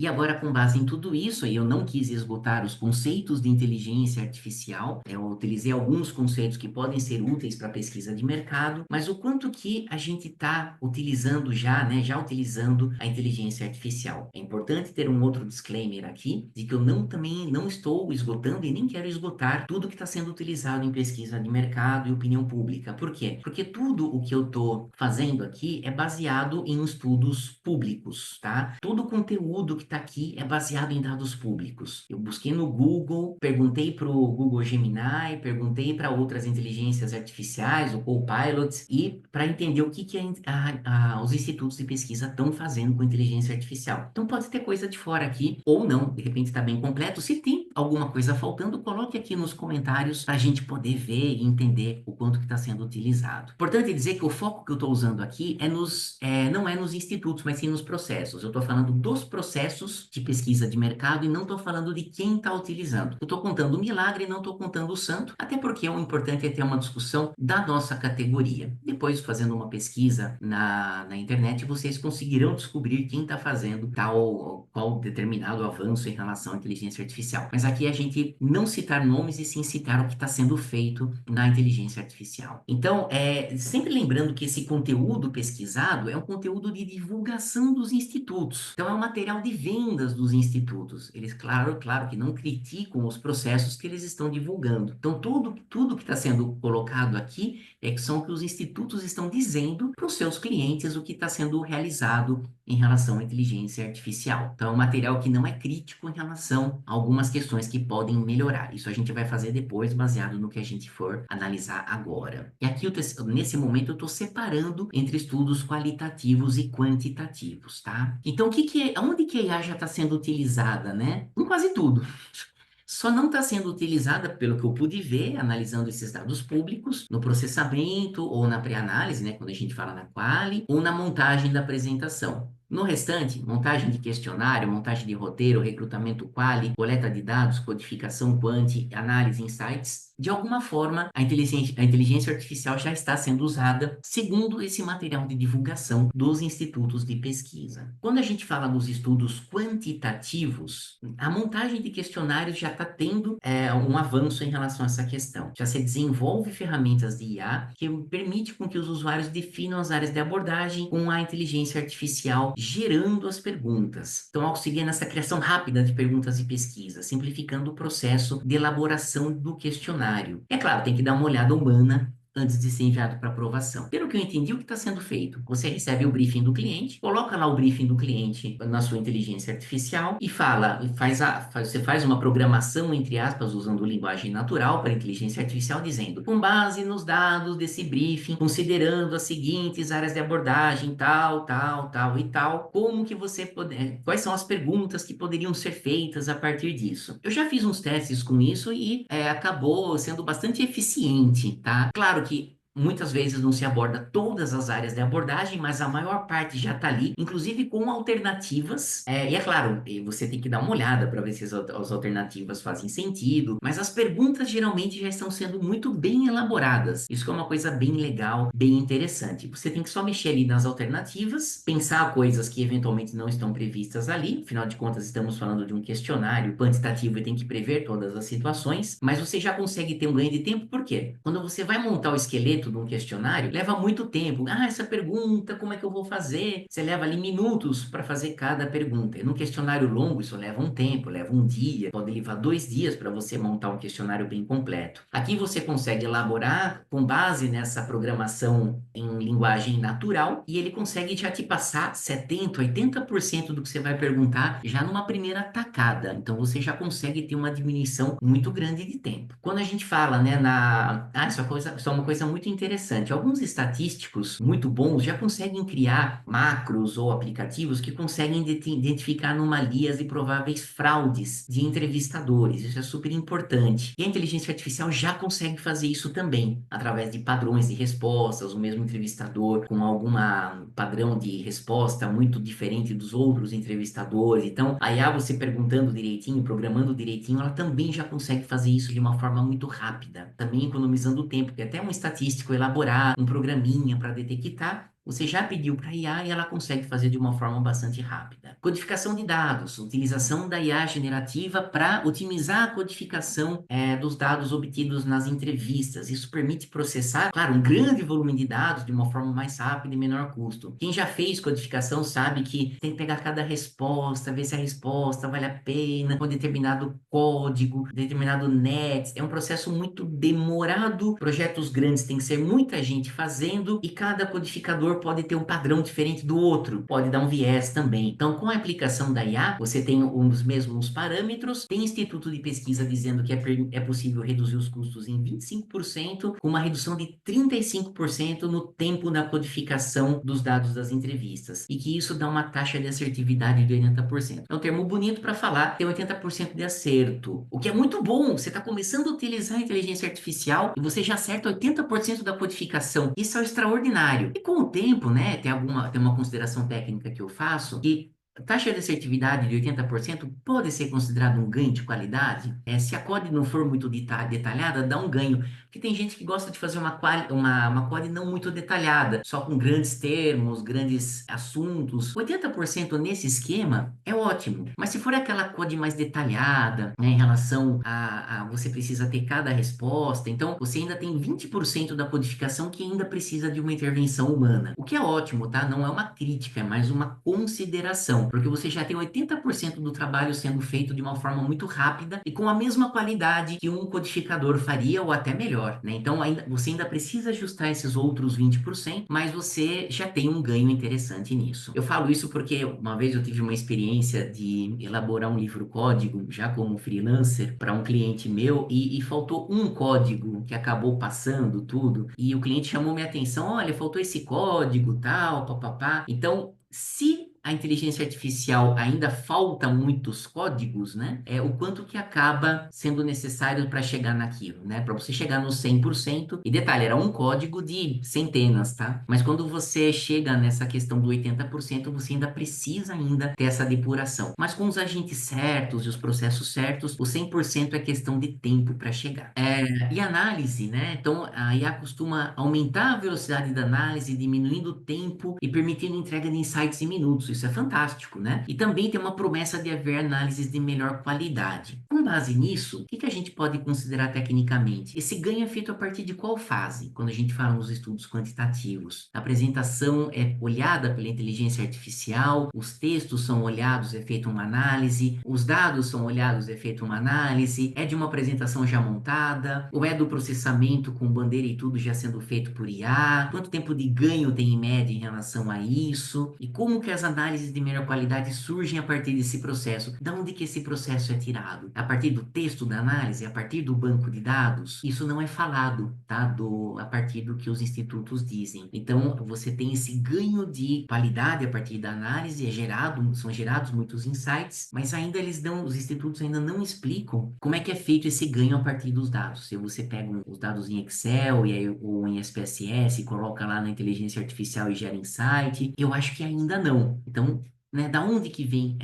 E agora, com base em tudo isso, aí eu não quis esgotar os conceitos de inteligência artificial, eu utilizei alguns conceitos que podem ser úteis para pesquisa de mercado, mas o quanto que a gente está utilizando já, né, já utilizando a inteligência artificial. É importante ter um outro disclaimer aqui, de que eu também não estou esgotando e nem quero esgotar tudo que está sendo utilizado em pesquisa de mercado e opinião pública. Por quê? Porque tudo o que eu estou fazendo aqui é baseado em estudos públicos, tá? Todo o conteúdo que está aqui é baseado em dados públicos. Eu busquei no Google, perguntei para o Google Gemini, perguntei para outras inteligências artificiais, o Copilot, e para entender o que, os institutos de pesquisa estão fazendo com inteligência artificial. Então pode ter coisa de fora aqui, ou não, de repente está bem completo. Se tem alguma coisa faltando, coloque aqui nos comentários para a gente poder ver e entender o quanto que está sendo utilizado. Importante dizer que o foco que eu estou usando aqui não é nos institutos, mas sim nos processos. Eu estou falando dos processos de pesquisa de mercado e não estou falando de quem está utilizando. Eu estou contando o milagre e não estou contando o santo, até porque o importante é ter uma discussão da nossa categoria. Depois, fazendo uma pesquisa na internet, vocês conseguirão descobrir quem está fazendo qual determinado avanço em relação à inteligência artificial. Mas aqui a gente não citar nomes e sim citar o que está sendo feito na inteligência artificial. Então, sempre lembrando que esse conteúdo pesquisado é um conteúdo de divulgação dos institutos. Então, é um material de vendas dos institutos. Eles, claro que não criticam os processos que eles estão divulgando. Então, tudo que está sendo colocado aqui são o que os institutos estão dizendo para os seus clientes o que está sendo realizado em relação à inteligência artificial. Então, é um material que não é crítico em relação a algumas questões que podem melhorar. Isso a gente vai fazer depois, baseado no que a gente for analisar agora. E aqui, nesse momento, eu estou separando entre estudos qualitativos e quantitativos, tá? Então, onde que a IA já está sendo utilizada, né? Em quase tudo. Só não está sendo utilizada, pelo que eu pude ver, analisando esses dados públicos, no processamento ou na pré-análise, né, quando a gente fala na quali, ou na montagem da apresentação. No restante, montagem de questionário, montagem de roteiro, recrutamento quali, coleta de dados, codificação quanti, análise insights, de alguma forma a inteligência artificial já está sendo usada segundo esse material de divulgação dos institutos de pesquisa. Quando a gente fala nos estudos quantitativos, a montagem de questionários já está tendo um avanço em relação a essa questão. Já se desenvolve ferramentas de IA que permite com que os usuários definam as áreas de abordagem com a inteligência artificial gerando as perguntas. Então, auxilia nessa criação rápida de perguntas e pesquisa, simplificando o processo de elaboração do questionário. É claro, tem que dar uma olhada humana antes de ser enviado para aprovação. Pelo que eu entendi, o que está sendo feito? Você recebe o briefing do cliente, coloca lá o briefing do cliente na sua inteligência artificial e você faz uma programação, entre aspas, usando linguagem natural para a inteligência artificial, dizendo, com base nos dados desse briefing, considerando as seguintes áreas de abordagem, tal, tal, tal e tal, quais são as perguntas que poderiam ser feitas a partir disso? Eu já fiz uns testes com isso e acabou sendo bastante eficiente, tá? Claro que muitas vezes não se aborda todas as áreas de abordagem, mas a maior parte já está ali, inclusive com alternativas. E é claro, você tem que dar uma olhada para ver se as alternativas fazem sentido, mas as perguntas geralmente já estão sendo muito bem elaboradas. Isso que é uma coisa bem legal, bem interessante. Você tem que só mexer ali nas alternativas, pensar coisas que eventualmente não estão previstas ali. Afinal de contas, estamos falando de um questionário quantitativo e tem que prever todas as situações, mas você já consegue ter um ganho de tempo, por quê? Quando você vai montar o esqueleto de um questionário, leva muito tempo. Ah, essa pergunta, como é que eu vou fazer? Você leva ali minutos para fazer cada pergunta. E num questionário longo, isso leva um tempo, leva um dia, pode levar 2 dias para você montar um questionário bem completo. Aqui você consegue elaborar com base nessa programação em linguagem natural e ele consegue já te passar 70, 80% do que você vai perguntar já numa primeira tacada. Então você já consegue ter uma diminuição muito grande de tempo. Quando a gente fala, né, isso é uma coisa muito interessante. Alguns estatísticos muito bons já conseguem criar macros ou aplicativos que conseguem identificar anomalias e prováveis fraudes de entrevistadores. Isso é super importante. E a inteligência artificial já consegue fazer isso também, através de padrões de respostas, o mesmo entrevistador com alguma padrão de resposta muito diferente dos outros entrevistadores. Então, a IA, você perguntando direitinho, programando direitinho, ela também já consegue fazer isso de uma forma muito rápida, também economizando tempo, porque até um estatístico elaborar um programinha para detectar você já pediu para a IA e ela consegue fazer de uma forma bastante rápida. Codificação de dados, utilização da IA generativa para otimizar a codificação dos dados obtidos nas entrevistas. Isso permite processar, claro, um grande volume de dados de uma forma mais rápida e menor custo. Quem já fez codificação sabe que tem que pegar cada resposta, ver se a resposta vale a pena, com determinado código, determinado net. É um processo muito demorado. Projetos grandes tem que ser muita gente fazendo e cada codificador pode ter um padrão diferente do outro, pode dar um viés também. Então, com a aplicação da IA, você tem os mesmos parâmetros, tem instituto de pesquisa dizendo que é possível reduzir os custos em 25%, com uma redução de 35% no tempo da codificação dos dados das entrevistas, e que isso dá uma taxa de assertividade de 80%. É um termo bonito para falar, tem 80% de acerto, o que é muito bom. Você está começando a utilizar a inteligência artificial e você já acerta 80% da codificação. Isso é extraordinário. E com o tempo, né, tem uma consideração técnica que eu faço, que a taxa de assertividade de 80% pode ser considerado um ganho de qualidade. Se a quali não for muito detalhada, dá um ganho. Porque tem gente que gosta de fazer uma quali não muito detalhada, só com grandes termos, grandes assuntos. 80% nesse esquema é ótimo. Mas se for aquela quali mais detalhada, né, em relação a você precisa ter cada resposta, então você ainda tem 20% da codificação que ainda precisa de uma intervenção humana. O que é ótimo, tá? Não é uma crítica, é mais uma consideração, porque você já tem 80% do trabalho sendo feito de uma forma muito rápida e com a mesma qualidade que um codificador faria ou até melhor, né? Então você ainda precisa ajustar esses outros 20%, mas você já tem um ganho interessante nisso. Eu falo isso porque uma vez eu tive uma experiência de elaborar um livro código, já como freelancer, para um cliente meu, e faltou um código que acabou passando tudo, e o cliente chamou minha atenção: olha, faltou esse código, tal, papapá. Então, se a inteligência artificial ainda falta muitos códigos, né? O quanto que acaba sendo necessário para chegar naquilo, né? Para você chegar no 100%. E detalhe, era um código de centenas, tá? Mas quando você chega nessa questão do 80%, você ainda precisa ainda ter essa depuração. Mas com os agentes certos e os processos certos, o 100% é questão de tempo para chegar. E análise, né? Então, a IA costuma aumentar a velocidade da análise, diminuindo o tempo e permitindo entrega de insights em minutos. Isso é fantástico, né? E também tem uma promessa de haver análises de melhor qualidade. Com base nisso, o que a gente pode considerar tecnicamente? Esse ganho é feito a partir de qual fase? Quando a gente fala nos estudos quantitativos, a apresentação é olhada pela inteligência artificial, os textos são olhados, é feita uma análise, os dados são olhados, é feita uma análise, é de uma apresentação já montada, ou é do processamento com bandeira e tudo já sendo feito por IA? Quanto tempo de ganho tem em média em relação a isso? E como que as análises de melhor qualidade surgem a partir desse processo? Da onde que esse processo é tirado? A partir do texto da análise? A partir do banco de dados? Isso não é falado, tá? A partir do que os institutos dizem. Então, você tem esse ganho de qualidade a partir da análise, são gerados muitos insights, mas ainda os institutos ainda não explicam como é que é feito esse ganho a partir dos dados. Se você pega os dados em Excel ou em SPSS, coloca lá na inteligência artificial e gera insight, eu acho que ainda não. Então, né, da onde que vem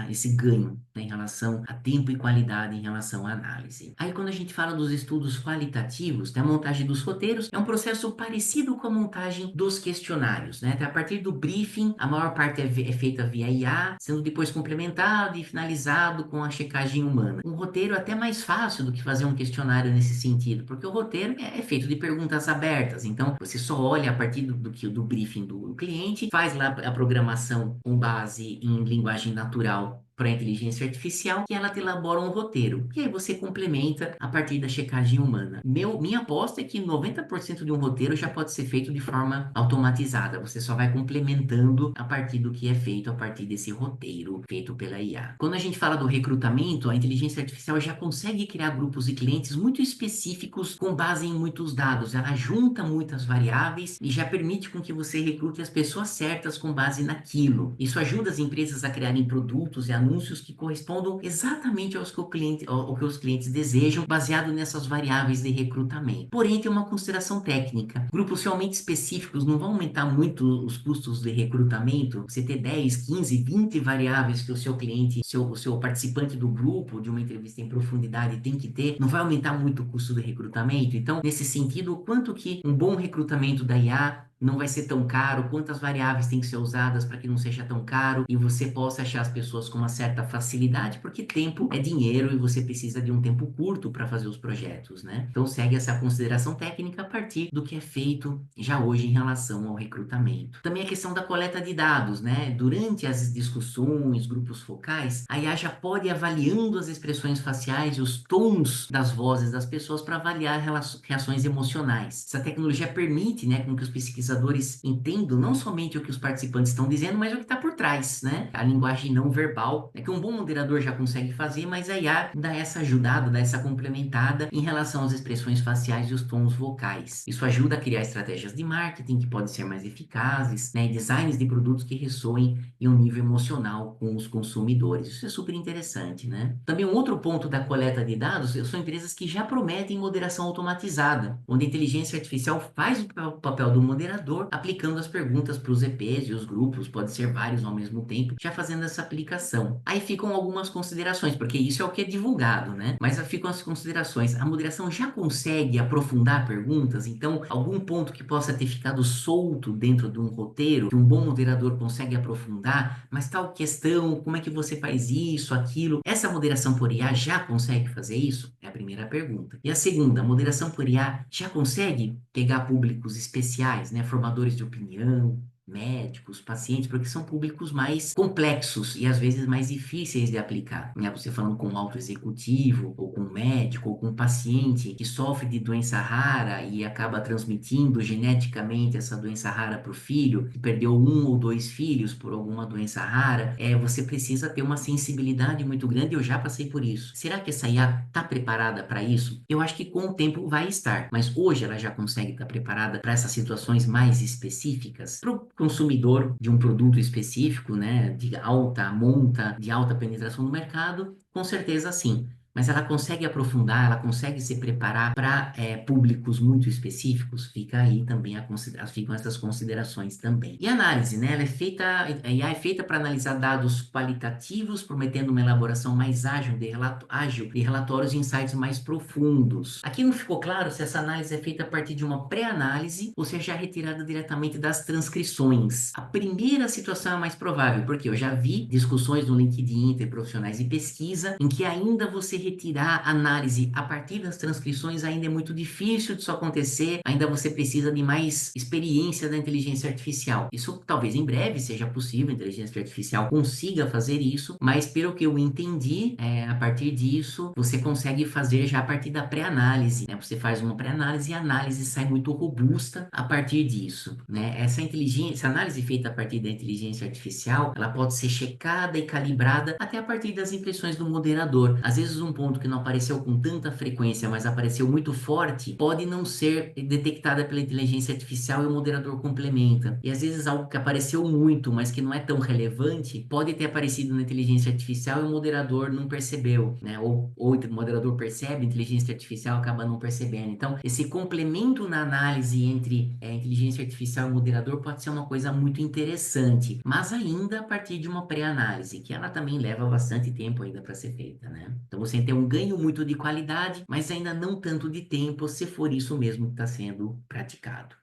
esse ganho, né, em relação a tempo e qualidade em relação à análise? Aí, quando a gente fala dos estudos qualitativos, da montagem dos roteiros, é um processo parecido com a montagem dos questionários, né? A partir do briefing, a maior parte é feita via IA, sendo depois complementado e finalizado com a checagem humana. Um roteiro é até mais fácil do que fazer um questionário nesse sentido, porque o roteiro é feito de perguntas abertas, então você só olha a partir do briefing do cliente, faz lá a programação com base em linguagem natural para a inteligência artificial e ela te elabora um roteiro. E aí você complementa a partir da checagem humana. Minha aposta é que 90% de um roteiro já pode ser feito de forma automatizada. Você só vai complementando a partir do que é feito a partir desse roteiro feito pela IA. Quando a gente fala do recrutamento, a inteligência artificial já consegue criar grupos de clientes muito específicos com base em muitos dados. Ela junta muitas variáveis e já permite com que você recrute as pessoas certas com base naquilo. Isso ajuda as empresas a criarem produtos e anúncios que correspondam exatamente ao que os clientes desejam, baseado nessas variáveis de recrutamento. Porém, tem uma consideração técnica. Grupos realmente específicos não vão aumentar muito os custos de recrutamento. Você ter 10, 15, 20 variáveis que o seu cliente, o seu participante do grupo de uma entrevista em profundidade tem que ter, não vai aumentar muito o custo de recrutamento. Então, nesse sentido, o quanto que um bom recrutamento da IA não vai ser tão caro, quantas variáveis têm que ser usadas para que não seja tão caro e você possa achar as pessoas com uma certa facilidade, porque tempo é dinheiro e você precisa de um tempo curto para fazer os projetos, né? Então segue essa consideração técnica a partir do que é feito já hoje em relação ao recrutamento. Também a questão da coleta de dados, né? Durante as discussões, grupos focais, a IA já pode ir avaliando as expressões faciais e os tons das vozes das pessoas para avaliar reações emocionais. Essa tecnologia permite, né, com que os pesquisadores entendam não somente o que os participantes estão dizendo, mas o que está por trás, né? A linguagem não verbal, é que um bom moderador já consegue fazer, mas a IA dá essa ajudada, dá essa complementada em relação às expressões faciais e os tons vocais. Isso ajuda a criar estratégias de marketing que podem ser mais eficazes, né, e designs de produtos que ressoem em um nível emocional com os consumidores. Isso é super interessante, né? Também um outro ponto da coleta de dados são empresas que já prometem moderação automatizada, onde a inteligência artificial faz o papel do moderador, aplicando as perguntas para os EPs e os grupos, pode ser vários ao mesmo tempo, já fazendo essa aplicação. Aí ficam algumas considerações, porque isso é o que é divulgado, né? Mas ficam as considerações. A moderação já consegue aprofundar perguntas, então algum ponto que possa ter ficado solto dentro de um roteiro, que um bom moderador consegue aprofundar, mas tal questão, como é que você faz isso, aquilo? Essa moderação por IA já consegue fazer isso? É a primeira pergunta. E a segunda, a moderação por IA já consegue pegar públicos especiais, né? Formadores de opinião, médicos, pacientes, porque são públicos mais complexos e às vezes mais difíceis de aplicar, né? Você falando com um alto executivo, ou com um médico, ou com um paciente que sofre de doença rara e acaba transmitindo geneticamente essa doença rara para o filho, que perdeu um ou dois filhos por alguma doença rara, você precisa ter uma sensibilidade muito grande. Eu já passei por isso. Será que essa IA está preparada para isso? Eu acho que com o tempo vai estar, mas hoje ela já consegue estar preparada para essas situações mais específicas, para o consumidor de um produto específico, né, de alta monta, de alta penetração no mercado, com certeza sim. Mas ela consegue aprofundar, ela consegue se preparar para públicos muito específicos, fica aí também ficam essas considerações também. E a análise, né? A IA é feita para analisar dados qualitativos, prometendo uma elaboração mais ágil de relatórios e insights mais profundos. Aqui não ficou claro se essa análise é feita a partir de uma pré-análise ou se é já retirada diretamente das transcrições. A primeira situação é mais provável, porque eu já vi discussões no LinkedIn entre profissionais de pesquisa em que ainda você retirar análise a partir das transcrições ainda é muito difícil disso acontecer, ainda você precisa de mais experiência da inteligência artificial. Isso talvez em breve seja possível, a inteligência artificial consiga fazer isso, mas pelo que eu entendi, a partir disso você consegue fazer já a partir da pré-análise, né? Você faz uma pré-análise e a análise sai muito robusta a partir disso, né? Essa análise feita a partir da inteligência artificial, ela pode ser checada e calibrada até a partir das impressões do moderador. Às vezes um ponto que não apareceu com tanta frequência, mas apareceu muito forte, pode não ser detectada pela inteligência artificial e o moderador complementa. E às vezes algo que apareceu muito, mas que não é tão relevante, pode ter aparecido na inteligência artificial e o moderador não percebeu, né? Ou o moderador percebe, a inteligência artificial acaba não percebendo. Então, esse complemento na análise entre inteligência artificial e moderador pode ser uma coisa muito interessante, mas ainda a partir de uma pré-análise, que ela também leva bastante tempo ainda para ser feita, né? Então você tem um ganho muito de qualidade, mas ainda não tanto de tempo, se for isso mesmo que está sendo praticado.